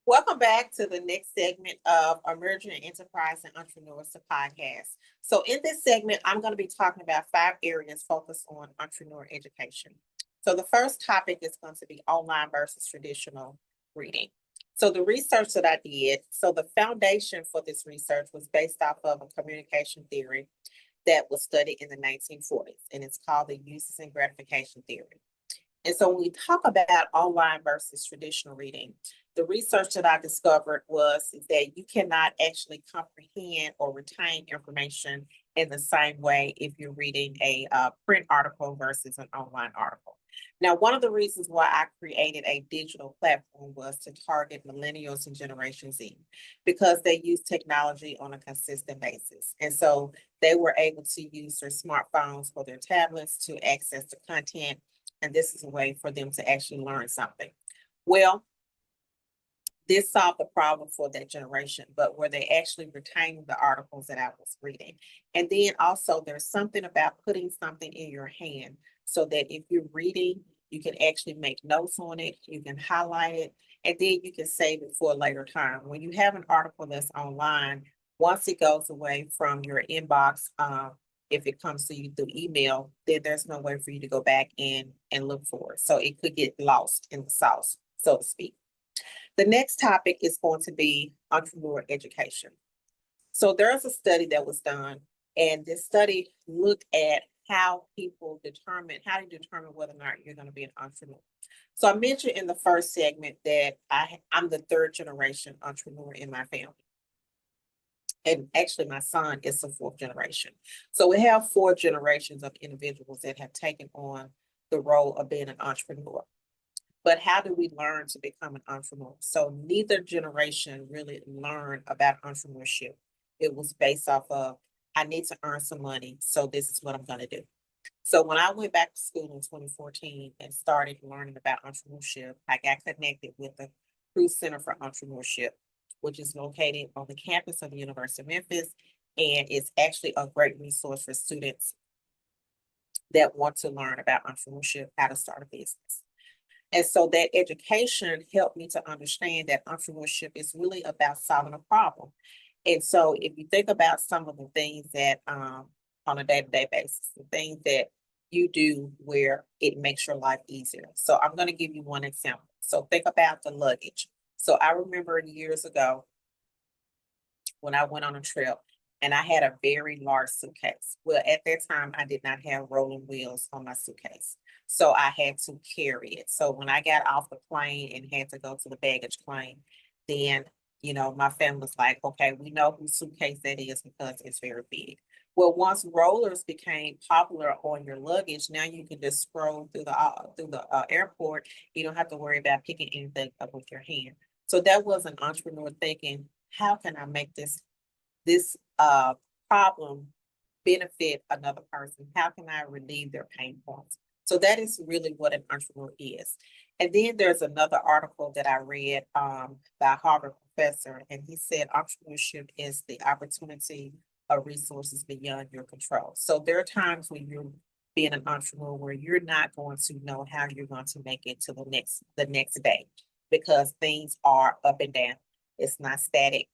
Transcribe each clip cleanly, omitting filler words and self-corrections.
Welcome back to the next segment of Emerging Enterprise and Entrepreneurs the podcast. So, in this segment, I'm going to be talking about 5 areas focused on entrepreneur education. So, the first topic is going to be online versus traditional reading. So, the research that I did, so the foundation for this research was based off of a communication theory that was studied in the 1940s, and it's called the uses and gratification theory. And so when we talk about online versus traditional reading, the research that I discovered was that you cannot actually comprehend or retain information in the same way if you're reading a print article versus an online article. Now, one of the reasons why I created a digital platform was to target millennials and Generation Z because they use technology on a consistent basis. And so they were able to use their smartphones or their tablets to access the content, and this is a way for them to actually learn something. Well, this solved the problem for that generation, but were they actually retaining the articles that I was reading? And then also, there's something about putting something in your hand so that if you're reading, you can actually make notes on it, you can highlight it, and then you can save it for a later time. When you have an article that's online, once it goes away from your inbox, if it comes to you through email, then there's no way for you to go back in and look for it. So it could get lost in the sauce, so to speak. The next topic is going to be entrepreneur education. So there's a study that was done, and this study looked at how to determine whether or not you're going to be an entrepreneur. So I mentioned in the first segment that I'm the third generation entrepreneur in my family. And actually, my son is the fourth generation. So we have 4 generations of individuals that have taken on the role of being an entrepreneur. But how do we learn to become an entrepreneur? So neither generation really learned about entrepreneurship. It was based off of, I need to earn some money, so this is what I'm going to do. So when I went back to school in 2014 and started learning about entrepreneurship, I got connected with the Crew Center for Entrepreneurship, which is located on the campus of the University of Memphis, and it's actually a great resource for students that want to learn about entrepreneurship, how to start a business. And so that education helped me to understand that entrepreneurship is really about solving a problem. And so if you think about some of the things that on a day-to-day basis, the things that you do where it makes your life easier. So I'm going to give you one example. So think about the luggage. So I remember years ago when I went on a trip and I had a very large suitcase. Well, at that time, I did not have rolling wheels on my suitcase. So I had to carry it. So when I got off the plane and had to go to the baggage claim, then, my family was like, okay, we know whose suitcase that is because it's very big. Well, once rollers became popular on your luggage, now you can just scroll through the airport. You don't have to worry about picking anything up with your hand. So that was an entrepreneur thinking, how can I make this problem benefit another person? How can I relieve their pain points? So that is really what an entrepreneur is. And then there's another article that I read by a Harvard professor, and he said entrepreneurship is the opportunity of resources beyond your control. So there are times when you're being an entrepreneur where you're not going to know how you're going to make it to the next day because things are up and down. It's not static,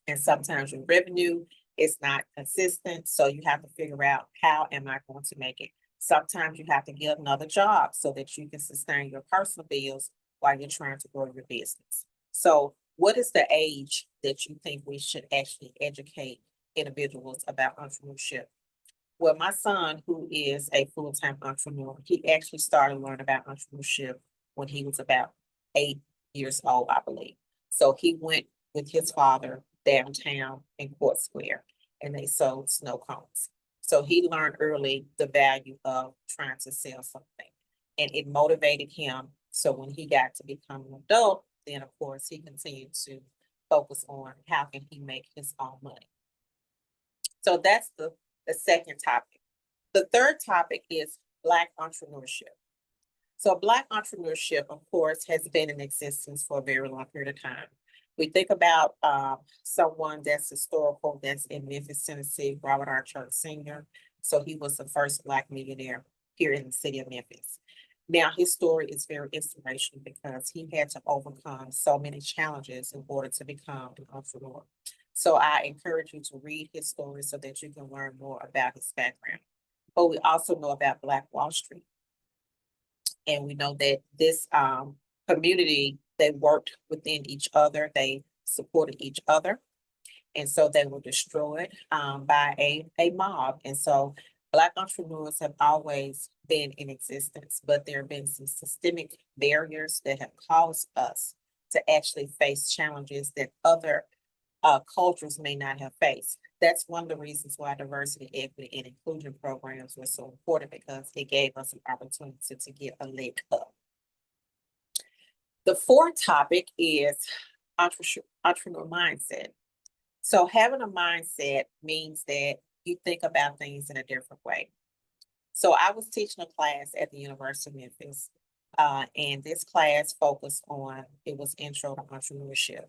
and sometimes your revenue is not consistent. So you have to figure out, how am I going to make it? Sometimes you have to get another job so that you can sustain your personal bills while you're trying to grow your business. So what is the age that you think we should actually educate individuals about entrepreneurship? Well, my son, who is a full-time entrepreneur, he actually started learning about entrepreneurship when he was about 8 years old, I believe. So he went with his father downtown in Court Square, and they sold snow cones. So he learned early the value of trying to sell something, and it motivated him. So when he got to become an adult, then of course he continued to focus on how can he make his own money. So that's the second topic. The third topic is Black entrepreneurship. So Black entrepreneurship, of course, has been in existence for a very long period of time. We think about someone that's historical, that's in Memphis, Tennessee, Robert R. Church Sr. So he was the first Black millionaire here in the city of Memphis. Now, his story is very inspirational because he had to overcome so many challenges in order to become an entrepreneur. So I encourage you to read his story so that you can learn more about his background. But we also know about Black Wall Street. And we know that this community, they worked within each other, they supported each other. And so they were destroyed by a mob. And so Black entrepreneurs have always been in existence, but there have been some systemic barriers that have caused us to actually face challenges that other cultures may not have faced. That's one of the reasons why diversity, equity, and inclusion programs were so important, because it gave us an opportunity to get a leg up. The fourth topic is entrepreneur mindset. So having a mindset means that you think about things in a different way. So I was teaching a class at the University of Memphis, and this class focused on, it was intro to entrepreneurship.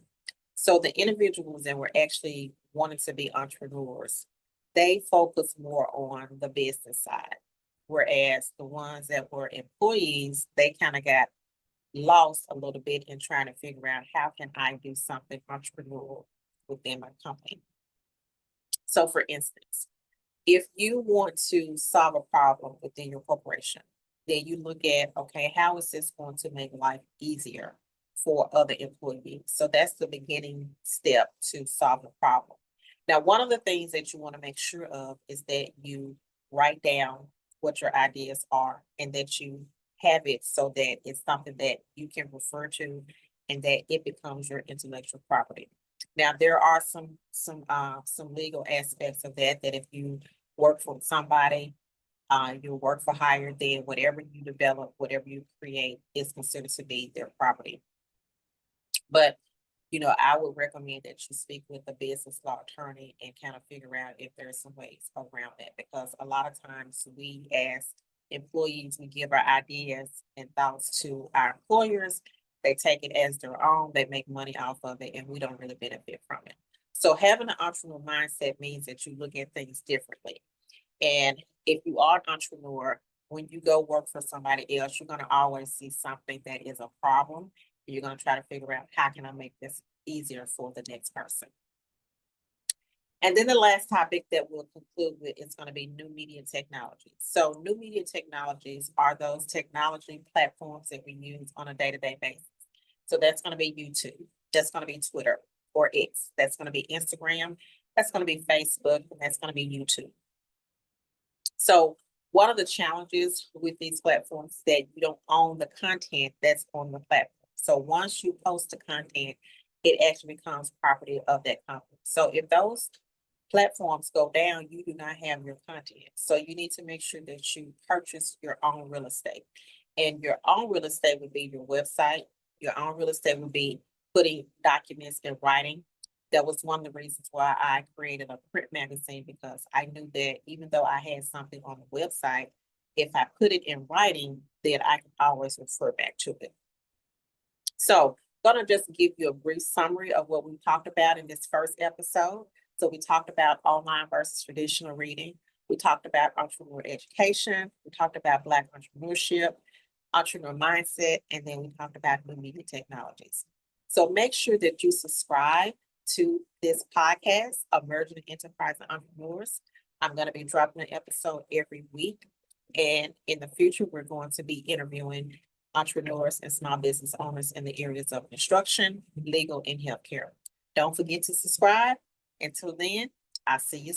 So the individuals that were actually wanting to be entrepreneurs, they focused more on the business side. Whereas the ones that were employees, they kind of got lost a little bit in trying to figure out, how can I do something entrepreneurial within my company? So for instance, if you want to solve a problem within your corporation, then you look at, okay, how is this going to make life easier for other employees? So that's the beginning step to solve the problem. Now, one of the things that you want to make sure of is that you write down what your ideas are, and that you have it so that it's something that you can refer to and that it becomes your intellectual property. Now, there are some legal aspects of that, that if you work for somebody, you work for hire, then whatever you develop, whatever you create is considered to be their property. But, I would recommend that you speak with a business law attorney and kind of figure out if there's some ways around that, because a lot of times we as employees, we give our ideas and thoughts to our employers. They take it as their own, they make money off of it, and we don't really benefit from it. So having an entrepreneur mindset means that you look at things differently. And if you are an entrepreneur, when you go work for somebody else, you're gonna always see something that is a problem. You're gonna try to figure out, how can I make this easier for the next person? And then the last topic that we'll conclude with is going to be new media technologies. So new media technologies are those technology platforms that we use on a day-to-day basis. So that's going to be YouTube, that's going to be Twitter or X, that's going to be Instagram, that's going to be Facebook, and that's going to be YouTube. So one of the challenges with these platforms is that you don't own the content that's on the platform. So once you post the content, it actually becomes property of that company. So if those platforms go down, you do not have your content. So you need to make sure that you purchase your own real estate. And your own real estate would be your website. Your own real estate would be putting documents in writing. That was one of the reasons why I created a print magazine, because I knew that even though I had something on the website, if I put it in writing, then I can always refer back to it. So I'm going to just give you a brief summary of what we talked about in this first episode. So we talked about online versus traditional reading. We talked about entrepreneur education. We talked about Black entrepreneurship, entrepreneur mindset, and then we talked about new media technologies. So make sure that you subscribe to this podcast, Emerging Enterprise and Entrepreneurs. I'm going to be dropping an episode every week. And in the future, we're going to be interviewing entrepreneurs and small business owners in the areas of construction, legal, and healthcare. Don't forget to subscribe. Until then, I'll see you soon.